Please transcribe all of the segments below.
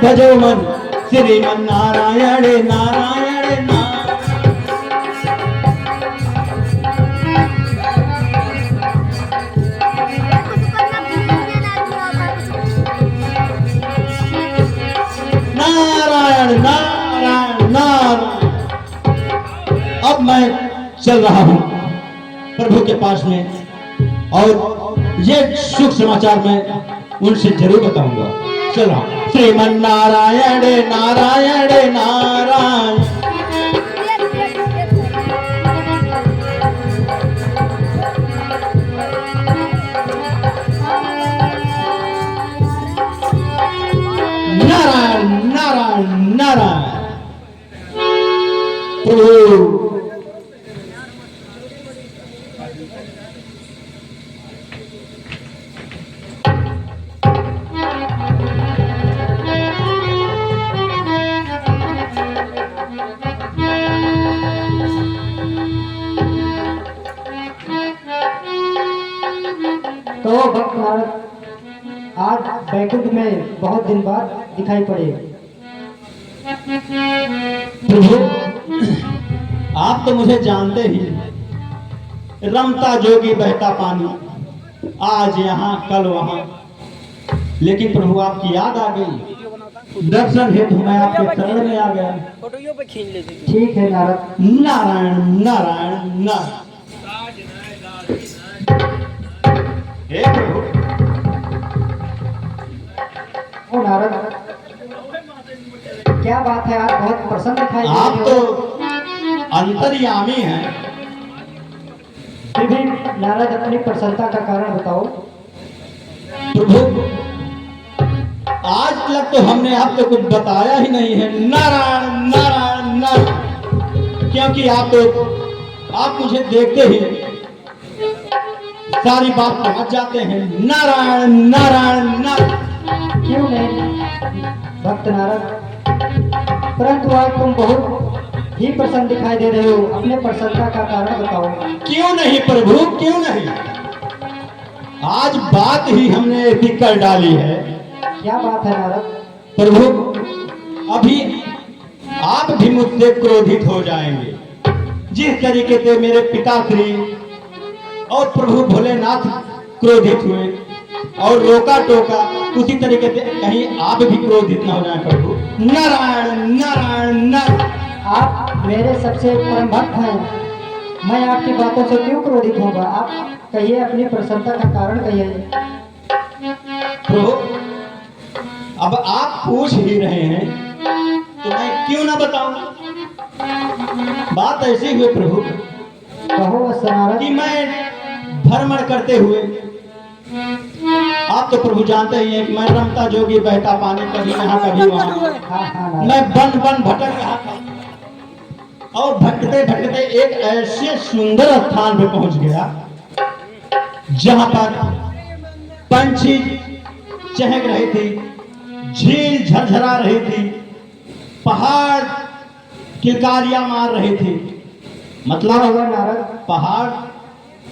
भजो मन श्रीमन नारायण नारायण नारायण नारायण नारायण। अब मैं चल रहा हूं प्रभु के पास में और ये सुख समाचार मैं उनसे जरूर बताऊंगा। चल रहा हूं। श्रीमन नारायण नारायण नारायण। नारायण नारायण नारायण। प्रभु तो भक्त नारद आज बैकुंठ में बहुत दिन बाद दिखाई पड़े। प्रभु आप तो मुझे जानते ही, रमता जोगी बहता पानी, आज यहाँ कल वहाँ। लेकिन प्रभु आपकी याद आ गई, दर्शन हेतु मैं आपके चरण में आ गया। ठीक है नारद। नारायण नारायण नारायण। हे प्रभु। ओ नारद, क्या बात है, आज बहुत प्रसन्न दिखाई दे आप रहे हो। तो अंतर्यामी हैं। फिर भी नारद अपनी प्रसन्नता का कारण बताओ। प्रभु आज तक तो हमने आपको कुछ बताया ही नहीं है। नारायण नारायण नारायण। क्योंकि आप मुझे देखते ही सारी बात पहुंच जाते हैं। नारायण नारायण नारायण। क्यों नहीं भक्त नारद, परंतु आज तुम बहुत ही प्रसन्न दिखाई दे रहे हो। अपने प्रसन्नता का कारण बताओ। क्यों नहीं प्रभु, क्यों नहीं। आज बात ही हमने ऐसी कर डाली है। क्या बात है नारद। प्रभु अभी आप भी मुझसे क्रोधित हो जाएंगे। जिस तरीके से मेरे पिताश्री और प्रभु भोलेनाथ क्रोधित हुए और रोका टोका, उसी तरीके से कहीं आप भी क्रोधित न हो जाए प्रभु। नारायण नारायण नारायण। आप मेरे सबसे परम भक्त हैं, मैं आपकी बातों से क्यों क्रोधित होगा। आप कहिए, अपनी प्रसन्नता का कारण कहिए। प्रभु अब आप पूछ ही रहे हैं तो मैं क्यों ना बताऊं। बात ऐसी हुई प्रभु कहो नारद। कि मैं भ्रमण करते हुए, आप तो प्रभु जानते ही हैं कि मैं रमता जोगी बहता पानी, कभी यहाँ कभी वहाँ। हाँ मैं बन बन भटक रहा था और भटकते भटकते एक ऐसे सुंदर स्थान पे पहुंच गया जहां पर पंछी चहक रहे थे, झील झरझरा रही थी, पहाड़ किलकारियां मार रहे थे। मतलब हुआ नारद। पहाड़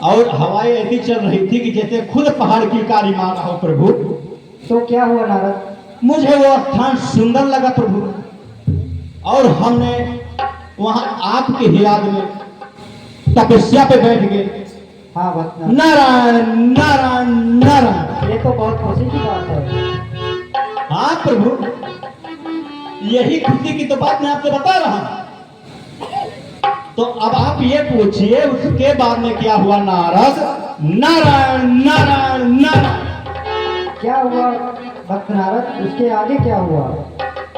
और हवाएं ऐसी चल रही थी कि जैसे खुद पहाड़ किलकारी मार रहा हो प्रभु। तो क्या हुआ नारद। मुझे वो स्थान सुंदर लगा प्रभु और हमने वहां आपके ही याद में तपस्या पे बैठ गए। हाँ भक्त नारायण नारायण नारायण। ये तो बहुत खुशी की बात है। हाँ प्रभु, यही खुशी की तो बात मैं आपसे बता रहा हूं। तो अब आप ये पूछिए उसके बाद में क्या हुआ नारद। नारायण नारायण नारायण। क्या हुआ भक्त नारद, उसके आगे क्या हुआ।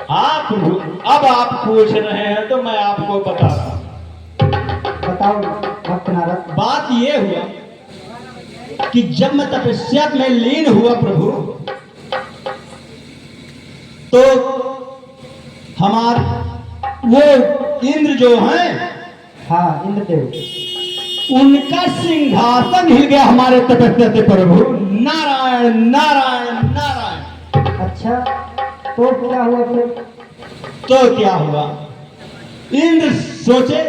हाँ प्रभु, अब आप पूछ रहे हैं तो मैं आपको बता रहा हूं। बताओ भक्त नारद। बात ये हुआ कि जब मैं तपस्या में लीन हुआ प्रभु, तो हमारे वो इंद्र जो हैं, हाँ इंद्रदेव, उनका सिंहासन हिल गया हमारे तपस्या से प्रभु। नारायण नारायण नारायण। अच्छा तो क्या हुआ फिर। तो क्या हुआ, इंद्र सोचे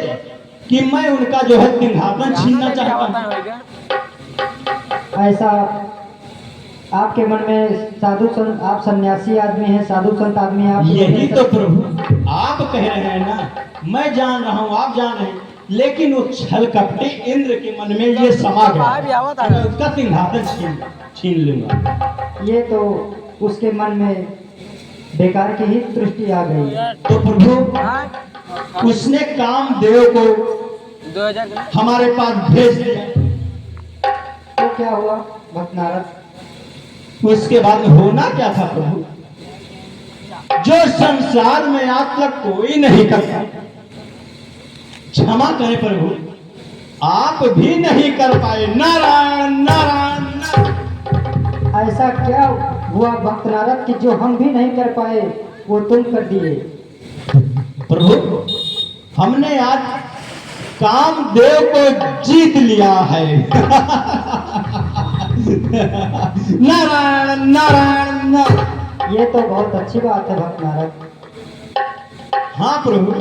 कि मैं उनका जो है सिंहासन छीनना चाहता हूं। ऐसा आपके मन में साधु संत, आप सन्यासी आदमी हैं, साधु संत आदमी हैं आप। यही तो प्रभु आप कह रहे हैं ना, मैं जान रहा हूँ, आप जान रहे हैं, लेकिन वो छल कपटी इंद्र के मन में ये समा गया, मैं उसका सिंहासन छीन लूंगा। ये तो उसके मन में बेकार की ही दृष्टि आ गई। तो प्रभु उसने कामदेव को 2000 हमारे पास भेज दिया। तो क्या हुआ भक्त नारद? उसके बाद में होना क्या था प्रभु, जो संसार में आज तक कोई नहीं करता, क्षमा करें प्रभु, आप भी नहीं कर पाए। नारायण नारायण नारायण। ऐसा क्या हुआ भक्त नारद कि जो हम भी नहीं कर पाए वो तुम कर दिए? प्रभु हमने आज कामदेव को जीत लिया है। नारायण नारायण नारायण। ये तो बहुत अच्छी बात है भक्त नारद। हाँ प्रभु,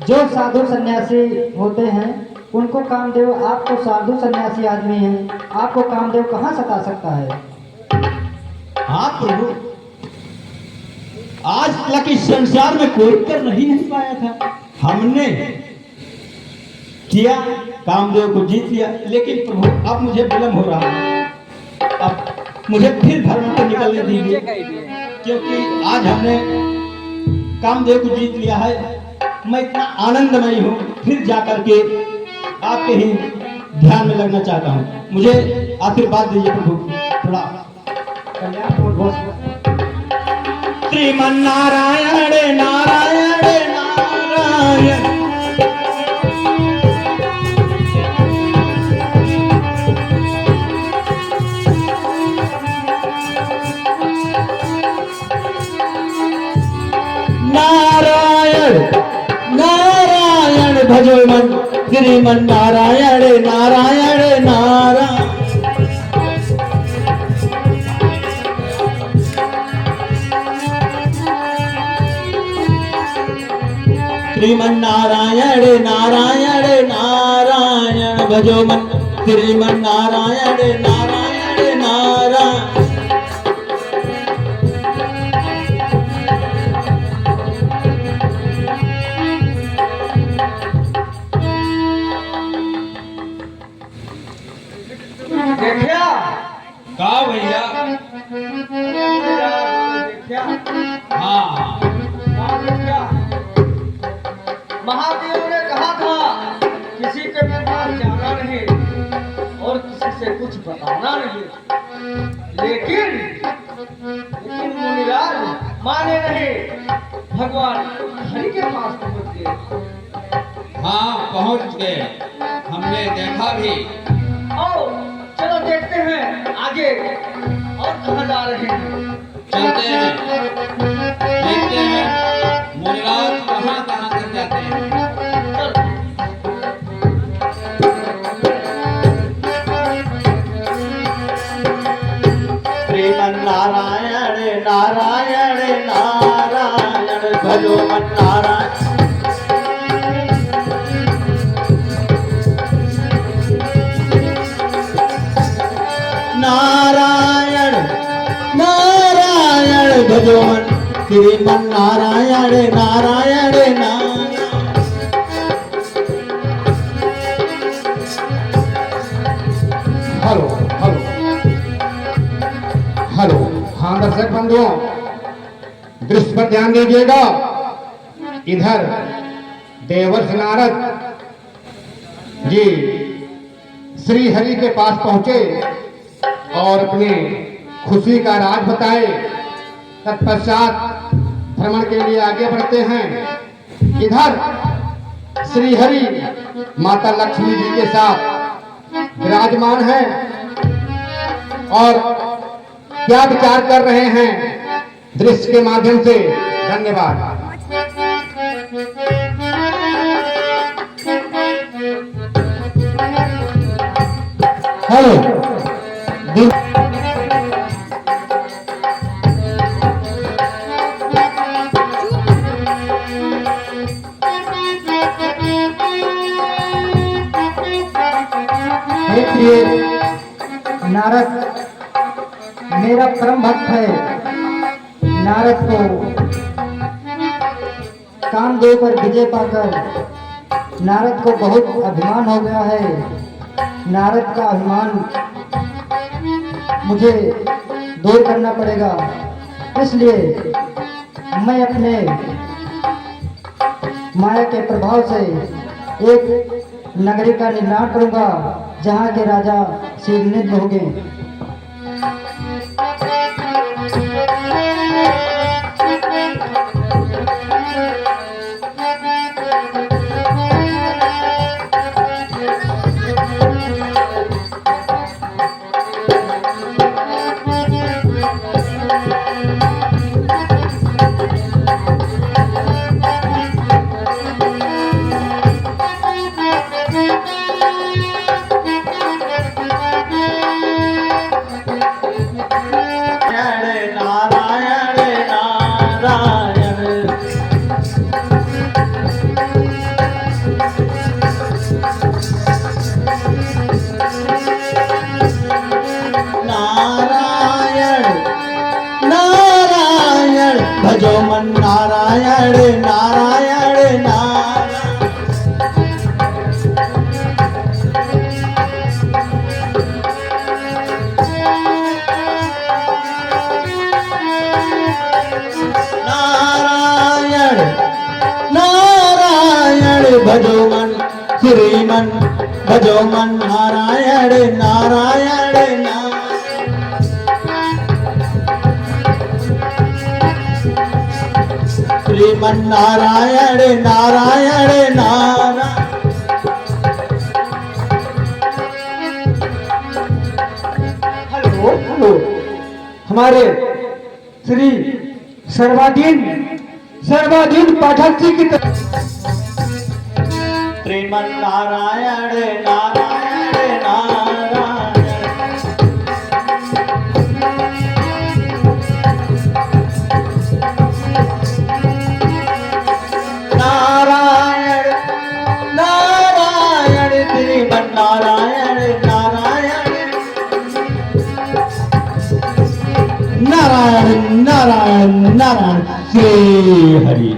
जो साधु सन्यासी होते हैं उनको कामदेव, आप तो साधु सन्यासी आदमी हैं, आपको कामदेव कहाँ सता सकता है? हाँ प्रभु, आज तक इस संसार में कोई कर नहीं पाया था, हमने किया, कामदेव को जीत लिया। लेकिन प्रभु अब मुझे विलम्ब हो रहा है, अब मुझे फिर धर्म को निकलने दीजिए, क्योंकि आज हमने कामदेव को जीत लिया है। मैं इतना आनंदमय हूँ, फिर जाकर के आपके ही ध्यान में लगना चाहता हूँ। मुझे आशीर्वाद दीजिए प्रभु, थोड़ा कल्याण हो घोष। श्रीमन नारायण नारायण नारायण। नारायण नारायण भजो मन, श्रीमन नारायण नारायण नारायण। श्रीमन नारायण नारायण नारायण भजो मन, श्रीमन नारायण नारायण नारायण। देखिया का भैया? देखिया हाँ देखिया, महादेव ने कहा था किसी के पास जाना नहीं और किसी से कुछ बताना नहीं, लेकिन मुनिराज माने नहीं, भगवान हरि के पास पहुंच गए। हाँ पहुंच गए, हमने देखा भी। आओ चलो देखते हैं आगे और कहाँ जा रहे हैं। चलते हैं, देखते हैं मुनिराज कहाँ कहाँ तक जाते हैं। चलो। श्रीमन नारायण नारायण नारायण भजो मन नारायण। नारायण नारायण भजो मन, Shriman Narayan Narayan Narayan. Hello hello hello. हाँ दर्शक बंधुओं, दृश्य पर ध्यान दीजिएगा। इधर देवर्षि नारद जी श्री हरि के पास पहुंचे और अपनी खुशी का राज बताए। तत्पश्चात भ्रमण के लिए आगे बढ़ते हैं। इधर श्री हरि माता लक्ष्मी जी के साथ विराजमान हैं और क्या विचार कर रहे हैं दृश्य के माध्यम से। धन्यवाद। हेलो देखिए नारद मेरा परम भक्त है नारद को कामदेव पर विजय पाकर नारद को बहुत अभिमान हो गया है। नारद का अभिमान मुझे दूर करना पड़ेगा, इसलिए मैं अपने माया के प्रभाव से एक नगरी का निर्माण करूंगा जहाँ के राजा शीघ्र होंगे। भजो मन नारायण नारायण नारायण। नारायण नारायण भजो मन श्रीमन भजो मन नारायण नारायण नारायण। श्रीमन नारायण नारायण नारायण। हेलो हेलो, हमारे श्री सर्वाधीन पाठक जी की तरफ श्रीमन नारायण नारायण नारायण। नारायण नारायण श्रीमन नारायण नारायण। नारायण नारायण नारायण श्री हरि।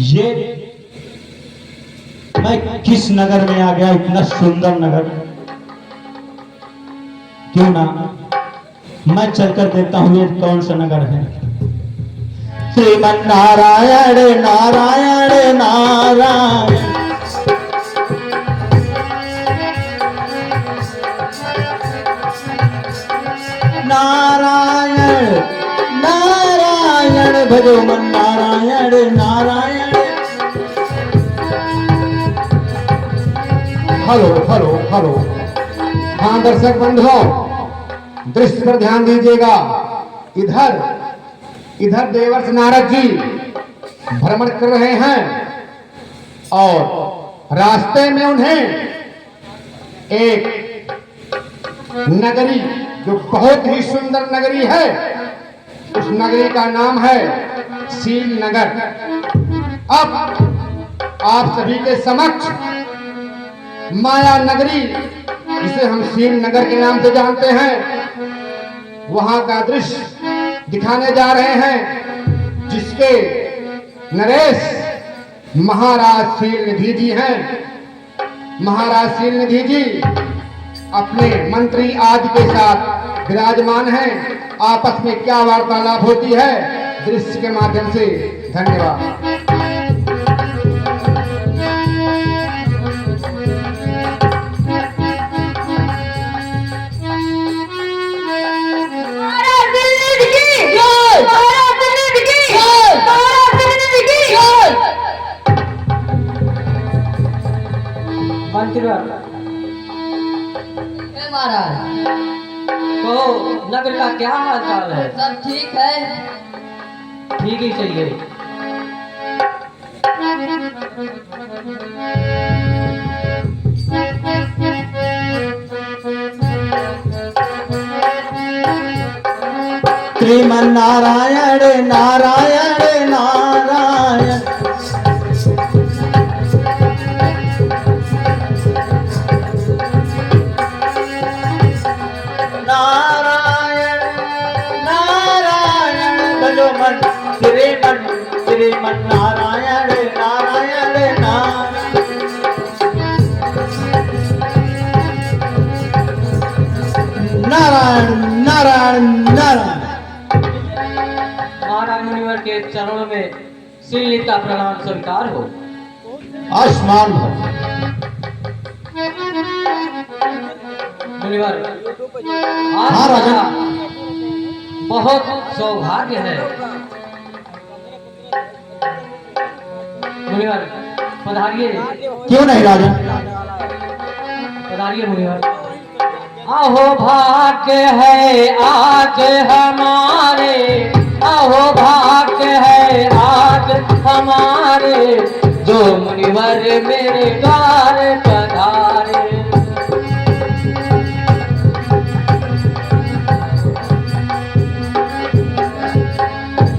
ये मैं किस नगर में आ गया, इतना सुंदर नगर। क्यों ना मैं चलकर देखता हूं ये कौन सा नगर है। श्रीमन नारायण नारायण नारायण। नारायण नारायण भजो मन Narayan Narayan. Hello hello hello. हाँ दर्शक बंधुओं, दृश्य पर ध्यान दीजिएगा। इधर देवर्ष नारद जी भ्रमण कर रहे हैं और रास्ते में उन्हें एक नगरी, जो बहुत ही सुंदर नगरी है, उस नगरी का नाम है शील नगर। अब आप सभी के समक्ष माया नगरी, जिसे हम शील नगर के नाम से जानते हैं, वहां का दृश्य दिखाने जा रहे हैं, जिसके नरेश महाराज शील निधि जी हैं। महाराज शील निधि जी अपने मंत्री आदि के साथ विराजमान हैं। आपस में क्या वार्तालाप होती है, दृश्य के माध्यम से। धन्यवाद। महाराज तो नगर का क्या हाल चाल है? सब ठीक है। ठीक ही चाहिए। श्रीमन नारायण नारायण नारायण। जो मन श्रीमन नारायण नारायण नारायण नारायण नारायण। महाराज मुनिवर के चरणों में श्रीलित का प्रणाम स्वीकार हो। आसमान मुनिवर हाँ, आज राजा। हमारा बहुत सौभाग्य है। मुनिवर पधारिए, क्यों नहीं राजा? पधारिए मुनिवर। अहो भाग्य है आज हमारे, अहो भाग्य है आज हमारे, जो मुनिवर मेरे द्वार पधारे।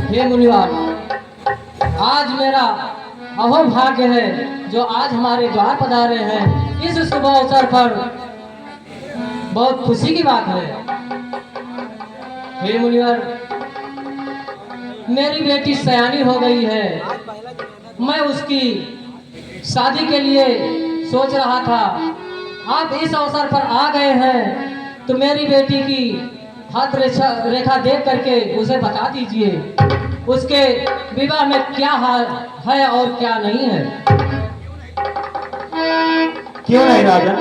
हे मुनिवर, आज मेरा अहो भाग्य है जो आज हमारे द्वार पधारे हैं। इस शुभ अवसर पर बहुत खुशी की बात है। हे मुनिवर, मेरी बेटी सयानी हो गई है। मैं उसकी शादी के लिए सोच रहा था। आप इस अवसर पर आ गए हैं तो मेरी बेटी की हाथ रेखा देख करके उसे बता दीजिए उसके विवाह में क्या है और क्या नहीं है। क्यों नहीं राजा?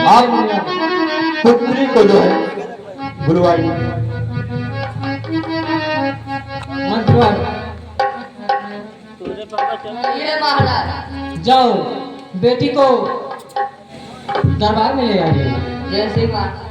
आप पुत्री को जो है गुरुवारी मंत्रवर ये महाराज जाओ, बेटी को दरबार में ले आइए। जय श्री महाराज।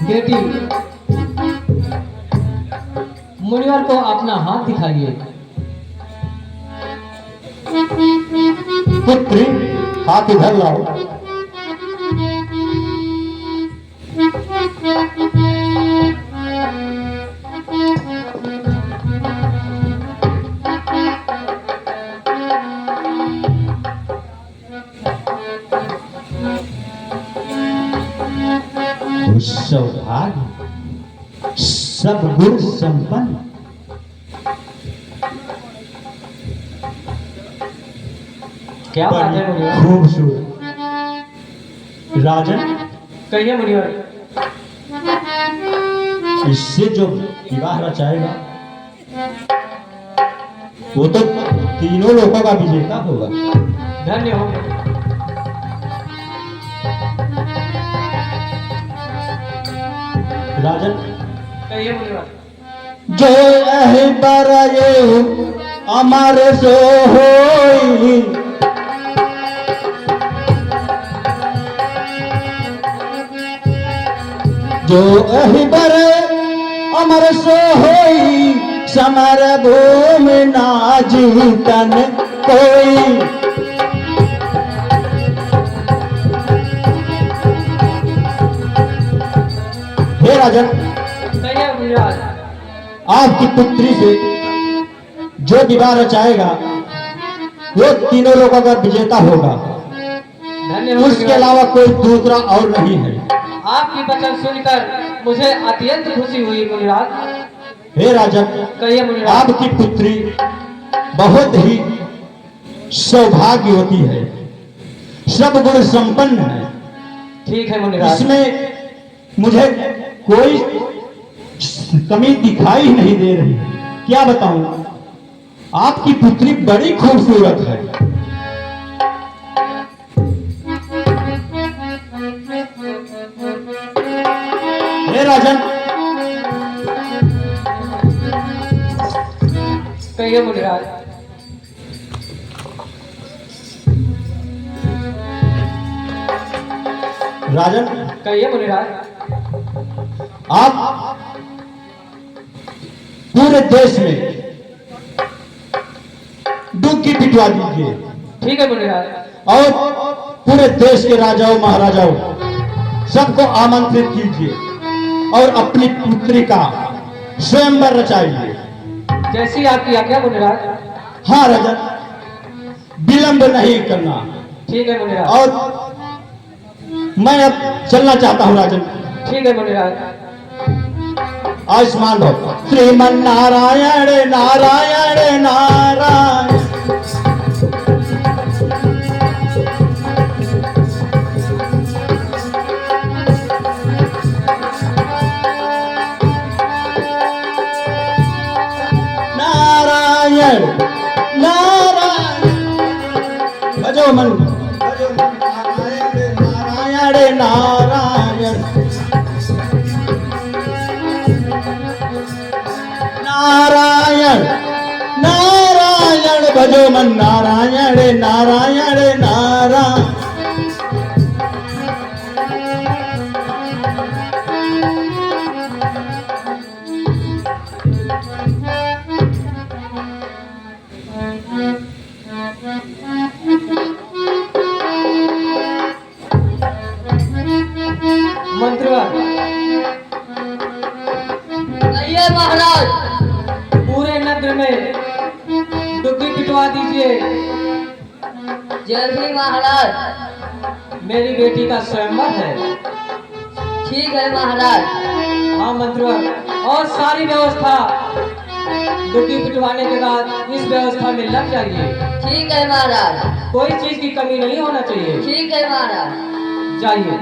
बेटी, मुनिवर को अपना हाथ दिखाइए। पुत्री हाथ इधर लाओ। सौभाग्य सब गुण संपन्न, क्या बात है मुनिवर? खूबसूरत राजन, कहिए मुनिवर। इससे जो विवाह रचाएगा वो तो तीनों लोगों का विजेता होगा। धन्य हो। राजन, कहिए मुनिवर। जो अहिबर ये अमर सो होई, जो अहिबर अमर सो होई, समर भूमि ना जीतन कोई। हे राजन, कहिए मुनिवर। आपकी पुत्री से जो विवाह रचाएगा वो तीनों लोगों का विजेता होगा। धन्य हो उसके मुनिवर। अलावा कोई दूसरा और नहीं है। आपकी वचन सुनकर मुझे अत्यंत खुशी हुई मुनिवर। हे राजन, कहिए मुनिवर। आपकी पुत्री बहुत ही सौभाग्यवती है, सब गुण संपन्न है। ठीक है मुनिवर। इसमें मुझे कोई कमी दिखाई नहीं दे रही। क्या बताऊं, आपकी पुत्री बड़ी खूबसूरत है। हे राजन, कहिए मुनिवर। राजन, कहिए मुनिवर। आप पूरे देश में डुबकी पिटवा दीजिए ठीक है मुनिराज। और पूरे देश के राजाओं महाराजाओं सबको आमंत्रित कीजिए और अपनी पुत्री का स्वयंवर रचाइए। जैसी आपकी आज्ञा मुनिराज। हाँ राजन, विलंब नहीं करना। ठीक है मुनिराज। और मैं अब चलना चाहता हूँ राजन। ठीक है मुनिराज। आयुष्मान भव। श्रीमन नारायण नारायण नारायण। नारायण नारायण भजो मन नारायण नारायण नारायण नारायण नारायण भजो मन नारायण नारायण नारायण। मंत्रीवर आइए महाराज। पूरे नगर में डुबकी पिटवा दीजिए। जय श्री महाराज। मेरी बेटी का स्वयंवर है। ठीक है महाराज। हाँ मंत्रीवर, और सारी व्यवस्था डुबकी पिटवाने के बाद इस व्यवस्था में लग जाइए। ठीक है महाराज। कोई चीज की कमी नहीं होना चाहिए। ठीक है महाराज। जाइए।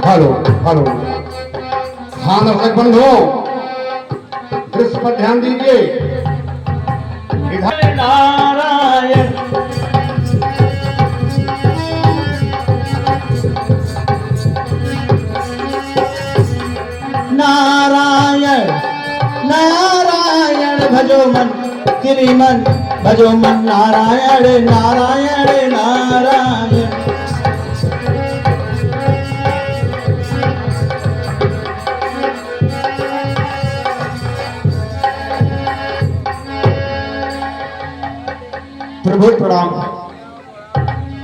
Hello hello. हाँ दर्शक बंधुओं, दृश्य पर ध्यान दीजिए। इधर नारायण नारायण नारायण भजो मन श्रीमन भजो मन नारायण नारायण नारायण। प्रभु प्रणाम।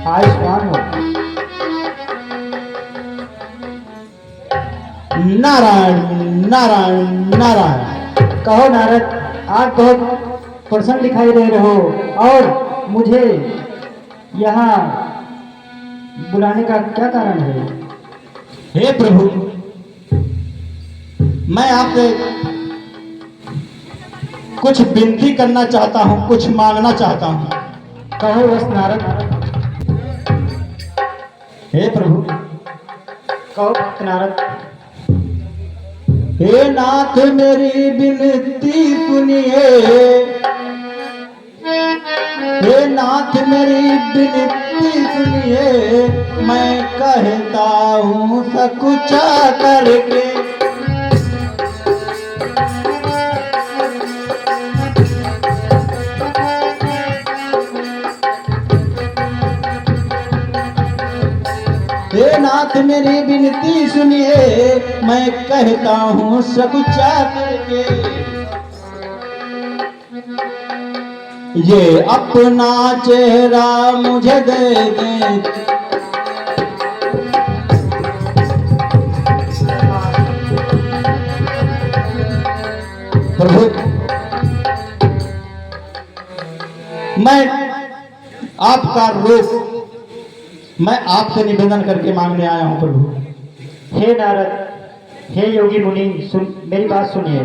आयुष्मान हो। नारायण नारायण नारायण। कहो नारद, आप बहुत प्रसन्न दिखाई दे रहे हो और मुझे यहाँ बुलाने का क्या कारण है? हे प्रभु, मैं आपसे कुछ विनती करना चाहता हूँ, कुछ मांगना चाहता हूँ। कहो बस नारद। हे प्रभु। कहो भक्त नारद। हे नाथ मेरी विनती सुनिए। हे नाथ मेरी विनती सुनिए। मैं कहता हूँ सकुचा करके। हे नाथ मेरी विनती सुनिए। मैं कहता हूँ सकुचा करके। ये अपना चेहरा मुझे दे दे। प्रभु, मैं आपका रूप मैं आपसे निवेदन करके मांगने आया हूँ प्रभु। हे नारद, हे योगी मुनि, मेरी बात सुनिए।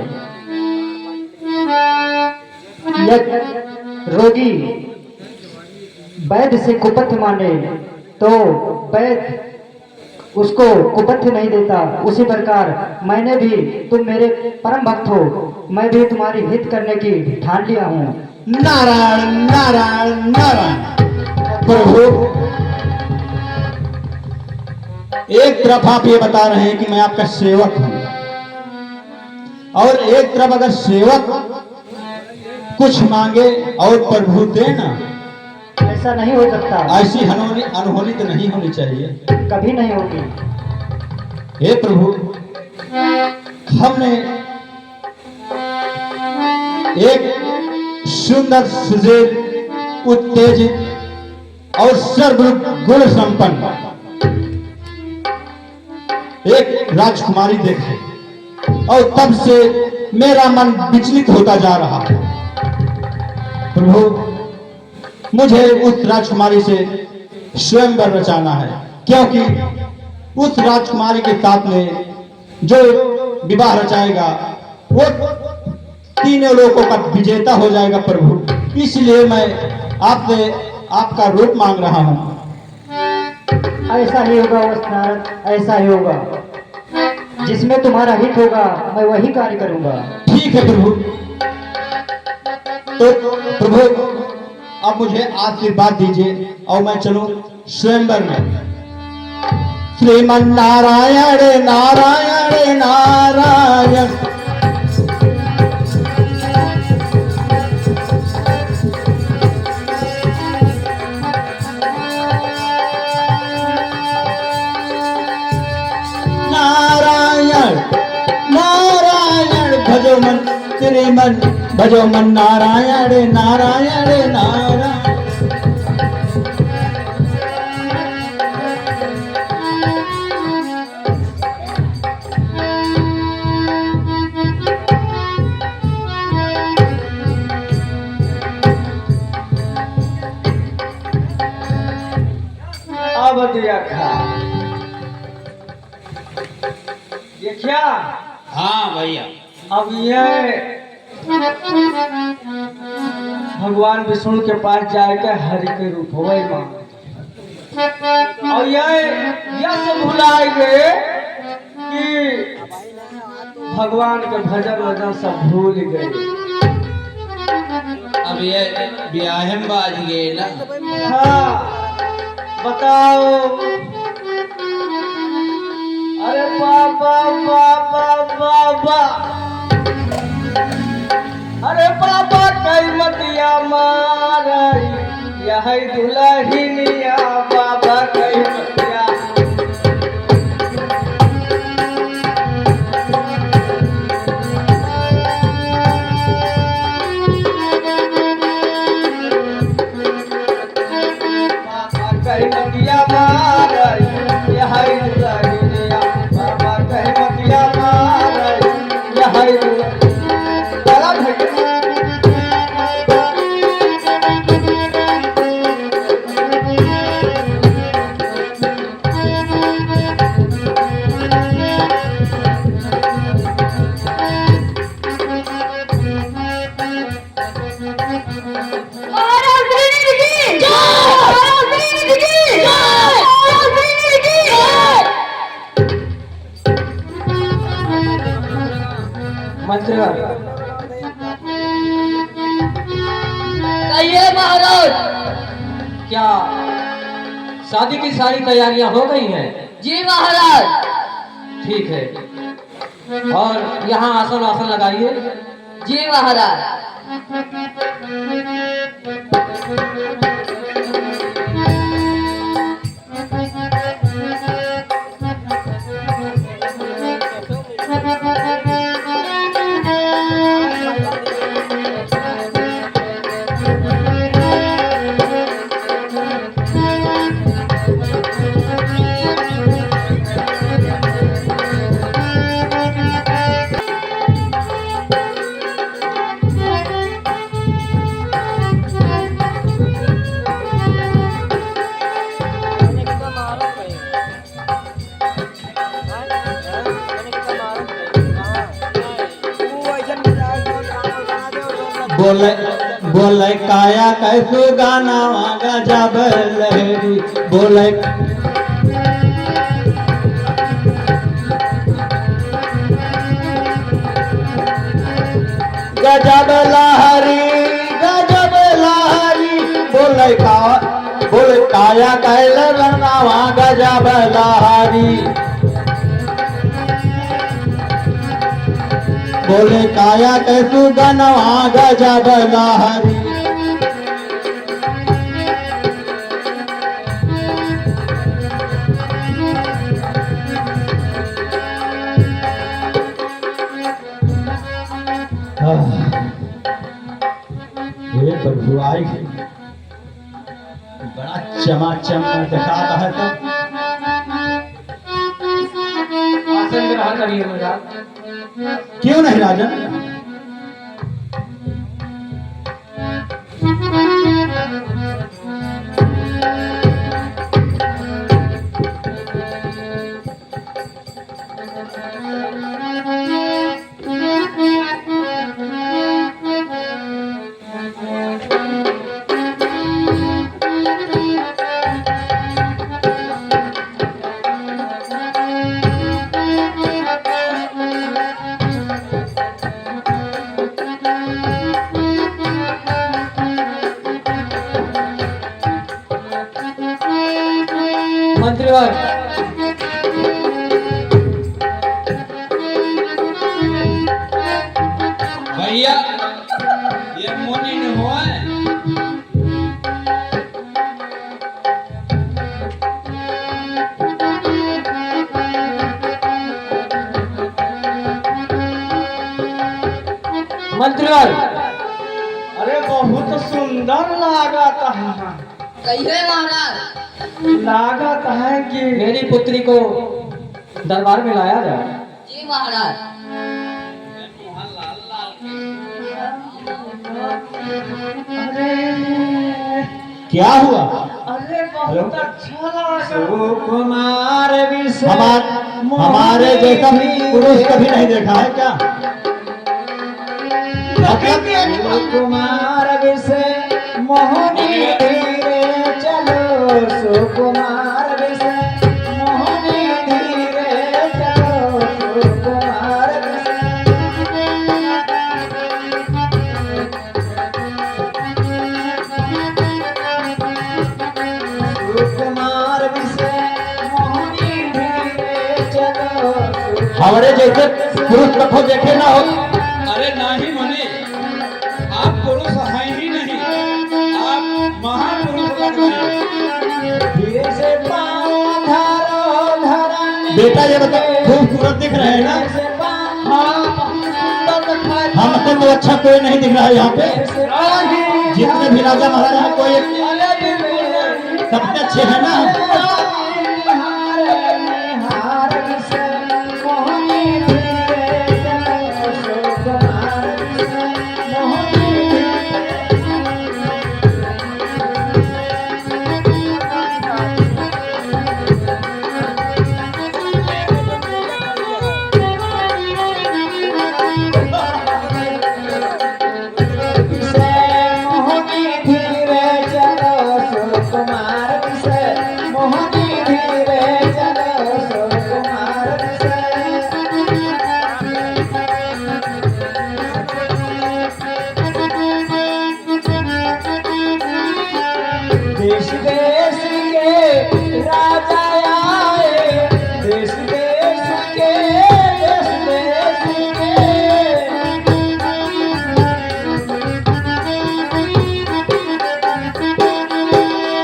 यदि रोगी वैद्य से कुपथ माने तो वैद्य उसको कुपथ्य नहीं देता, उसी प्रकार मैंने भी, तुम मेरे परम भक्त हो, मैं भी तुम्हारी हित करने की ठान लिया हूँ। नारायण नारायण नारायण। प्रभु, एक तरफ आप ये बता रहे हैं कि मैं आपका सेवक हूं, और एक तरफ अगर सेवक कुछ मांगे और प्रभु देना, ऐसा नहीं हो सकता, ऐसी अनहोनी तो नहीं होनी चाहिए, कभी नहीं होगी। हे प्रभु, हमने एक सुंदर सुजील उत्तेजित और सर्वगुण संपन्न एक राजकुमारी देखी, और तब से मेरा मन विचलित होता जा रहा है। प्रभु, मुझे उस राजकुमारी से स्वयंवर रचाना है, क्योंकि उस राजकुमारी के साथ में जो विवाह रचाएगा वो तीनों लोगों का विजेता हो जाएगा। प्रभु, इसलिए मैं आपसे आपका रूप मांग रहा हूं। ऐसा ही होगा वत्सनारद, ऐसा ही होगा, जिसमें तुम्हारा हित होगा मैं वही कार्य करूंगा। ठीक है प्रभु। तो प्रभु, अब मुझे आशीर्वाद दीजिए और मैं चलूं स्वयंवर में। श्रीमन नारायण नारायण नारायण। नारायण नारायण भजो मन, श्रीमन भजो मन नारायण नारायण नारायण। अब देखा, देखिया, हाँ भैया। अब ये भगवान विष्णु के पास जाकर हरि के रूप हो गई मां, और ये सब भुलाए गए कि भगवान के भजन वजन सब भूल गए। अब ये ब्याह में बाज गए ना। हाँ, बताओ। अरे बाबा बाबा बाबा, अरे बाबा कई मतिया मारई, यह दुल्हनिया बाबा कई मतिया। बाबा कई मतिया मारई, यह दुल्हनिया बाबा कई मतिया मारई, यह दुल्हनिया। मंत्र कहिए महाराज। क्या शादी की सारी तैयारियां हो गई हैं? जी महाराज। ठीक है, और यहाँ आसन वासन लगाइए। जी महाराज। बोले बोले काया कैसो गाना वागा जब लहरी, बोले गजब लहरी गजब लहरी बोले काया कैल रंगावा गजब लहरी बोले काया कैसु गनवा गजब लहरी ये प्रभु आई बड़ा चमाचम दिखाता है तो आसन ग्रहण करिए मेरा। क्यों नहीं राजन? मंत्रीवर भैया ये मोनी न हुआ है। मंत्रीवर अरे बहुत सुंदर लागत है। कहिए महाराज। लागत है कि मेरी पुत्री को दरबार में लाया जाए। जी महाराज। अरे क्या हुआ? अरे बहुत अच्छा लगा। कुमार हमारे जैसा भी पुरुष कभी नहीं देखा है क्या? मतलब कुमार विषे मोहनी धीरे चलो सुकुमार विषे मोहनी धीरे चलो सुकुमार सुकुमार विषे मोहनी धीरे चलो। हमारे जैसे पुरुष कभी देखे ना हो। अरे नहीं मुनि, आप पुरुष हैं ही नहीं, आप महापुरुष लग रहे हैं। धीरे से पाँव धरो धरनी। बेटा ये बता खूबसूरत दिख रहे हैं ना? हमसे तो अच्छा कोई नहीं दिख रहा है यहाँ पे। जितने भी राजा महाराजा हैं कोई सबसे अच्छे हैं ना? देश देश के राजा आए, देश देश के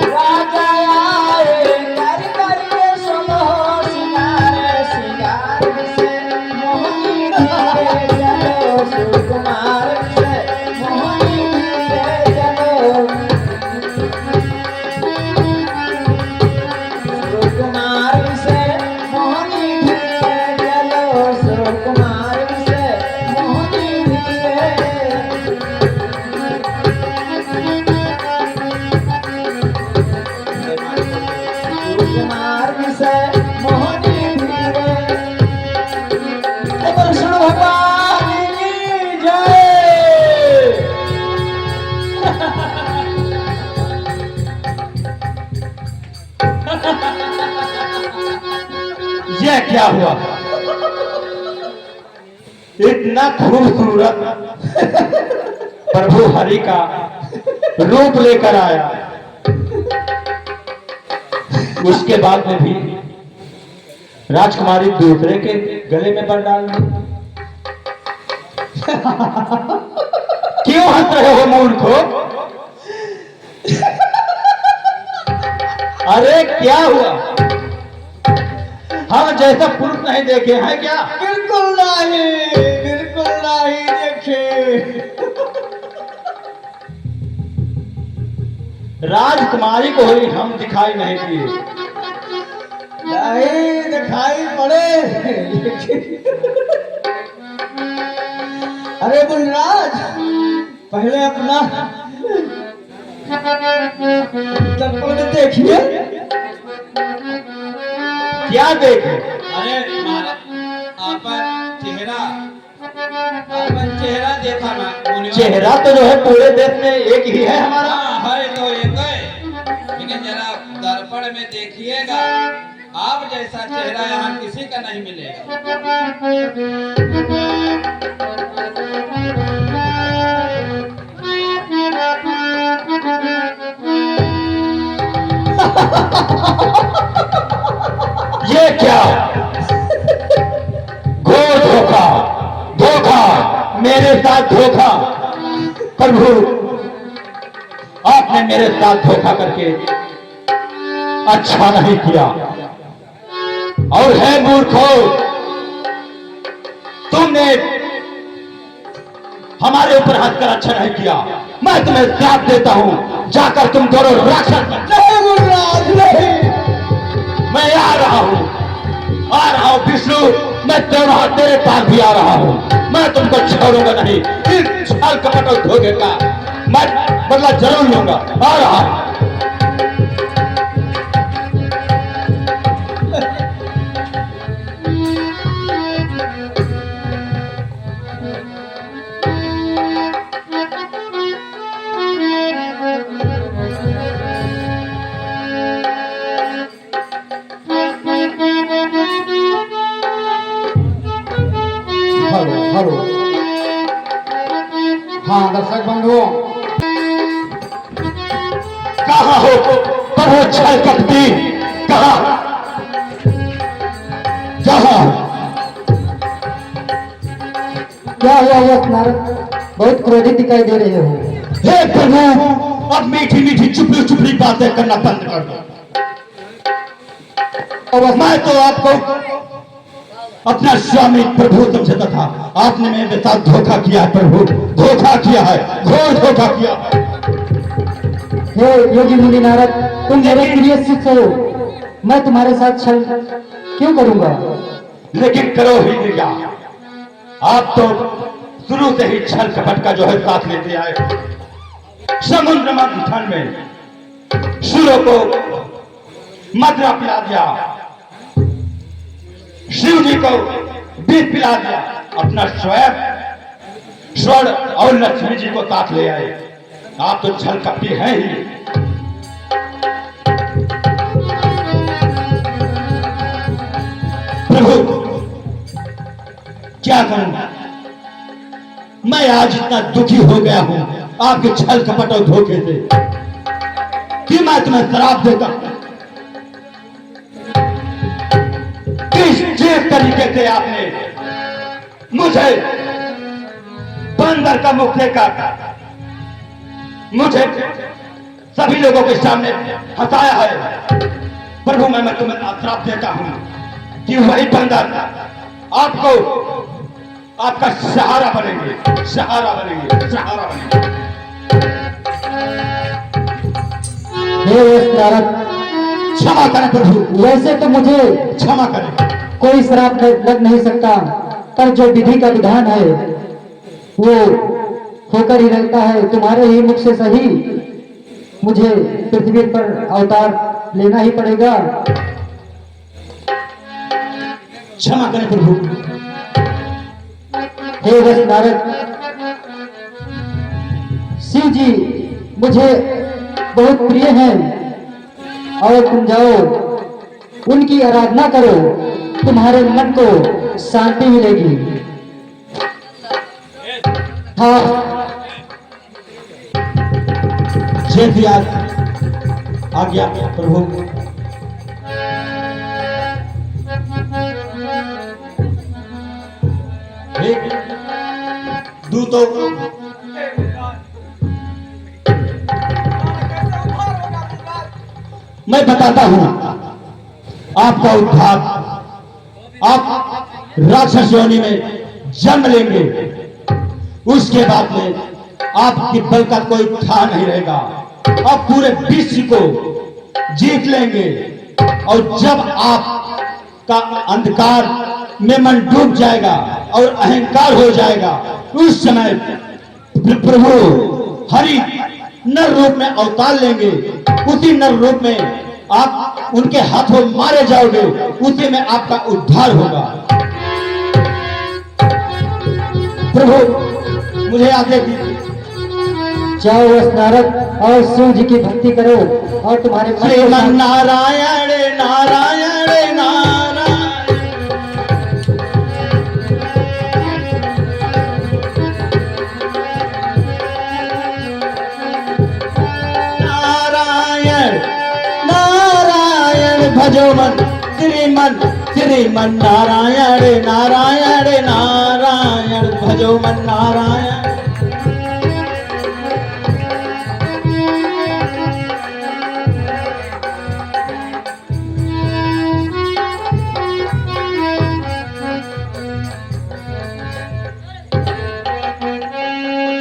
राजा आए, कर करके सुनो सिंगार सिंगार से मोहनी धीरे चलो सुकुमार से मोहनी धीरे चलो। सुकुमार से मोहनी धीरे चलो सुकुमार से मोहनी धीरे। सुकुमार से मोहनी धीरे। एक बार सुनो भगवान की जय। ये क्या हुआ? इतना खूबसूरत प्रभु हरि का रूप लेकर आया, उसके बाद में भी राजकुमारी दूसरे के गले में पर डाल दी। क्यों हंस रहे हो मूर्खो? अरे क्या हुआ? हम जैसा पुरुष नहीं देखे हैं क्या? बिल्कुल नहीं देखे। राजकुमारी को ही हम दिखाई नहीं दिए। नहीं दिखाई पड़े। अरे बुलराज, पहले अपना दर्पण देखिए। क्या देखे? अरे आपन चेहरा देखा ना मुनिवर। चेहरा तो जो है पूरे देश में एक ही है हमारा। हाँ, है तो एक है, लेकिन जरा दर्पण में देखिएगा, आप जैसा चेहरा यहाँ किसी का नहीं मिलेगा। ये क्या? घोर धोखा, धोखा, मेरे साथ धोखा। प्रभु, आपने मेरे साथ धोखा करके अच्छा नहीं किया। और है मूर्खो, तुमने हमारे ऊपर हंसकर अच्छा नहीं किया। मैं तुम्हें श्राप देता हूं, जाकर तुम दोनों राक्षस। नहीं बुलराज, नहीं। मैं आ रहा हूं विष्णु, मैं तेरे पास भी आ रहा हूं। मैं तुमको छोड़ूंगा नहीं। इस छल कपट और धोखे का मैं बदला जरूर लूंगा। आ रहा हूं। हेलो। हाँ दर्शक बंधुओं, कहाँ हो प्रभु छल कपटी? कहाँ? जहाँ क्या हुआ यश नारद, बहुत क्रोधित दिखाई दे रहे हो। हे प्रभु, अब मीठी मीठी चुपड़ी चुपड़ी बातें करना बंद कर दो। और मैं तो आपको अपना स्वामी प्रभु समझता था। आपने मेरे साथ धोखा किया है प्रभु, धोखा किया है, घोर धोखा किया है। हे योगी मुनि नारद, तुम मेरे प्रिय शिष्य हो, मैं तुम्हारे साथ छल क्यों करूंगा? लेकिन करो ही क्या? आप तो शुरू से ही छल कपट का जो है साथ लेते आए। समुद्र मंथन में सूर्य को मदरा पिला दिया, शिव जी को बीज पिला दिया, अपना स्वयं स्वर्ण और लक्ष्मी जी को साथ ले आए। आप तो छल कपटी हैं ही। प्रभु, क्या करूं? मैं आज इतना दुखी हो गया हूं आपके छल कपट और धोखे से कि मैं तुम्हें श्राप देता हूं। जिस तरीके से आपने मुझे बंदर का मुख देकर मुझे सभी लोगों के सामने हंसाया है, प्रभु मैं तुम्हें श्राप देता हूं कि वही बंदर आपको आपका सहारा बनेंगे, सहारा बनेंगे, सहारा बनेंगे। हे यश नारद, क्षमा करें प्रभु, वैसे तो मुझे क्षमा करें। कोई श्राप लग नहीं सकता, पर जो विधि का विधान है वो होकर ही रहता है। तुम्हारे ही मुख से सही मुझे पृथ्वी पर अवतार लेना ही पड़ेगा। क्षमा करें प्रभु। हे यश नारद, शिव जी मुझे बहुत प्रिय हैं और तुम जाओ उनकी आराधना करो, तुम्हारे मन को शांति मिलेगी। हाँ जय भी आ गया प्रभु। एक दूतों मैं बताता हूं आपका उद्धार। आप राक्षस योनि में जन्म लेंगे, उसके बाद में आपकी बल का कोई था नहीं रहेगा। आप पूरे विश्व को जीत लेंगे और जब आपका अंधकार में मन डूब जाएगा और अहंकार हो जाएगा, उस समय प्रभु हरि नर रूप में अवतार लेंगे। उसी नर रूप में आप उनके हाथों मारे जाओगे, उसी में आपका उद्धार होगा। प्रभु मुझे आज्ञा दीजिए। जाओ उस नारद और शिव जी की भक्ति करो और तुम्हारे मन को श्रीमन नारायण नारायण नारायण नारायण नारायण भजो मन श्रीमन नारायण नारायण नारायण भजो मन नारायण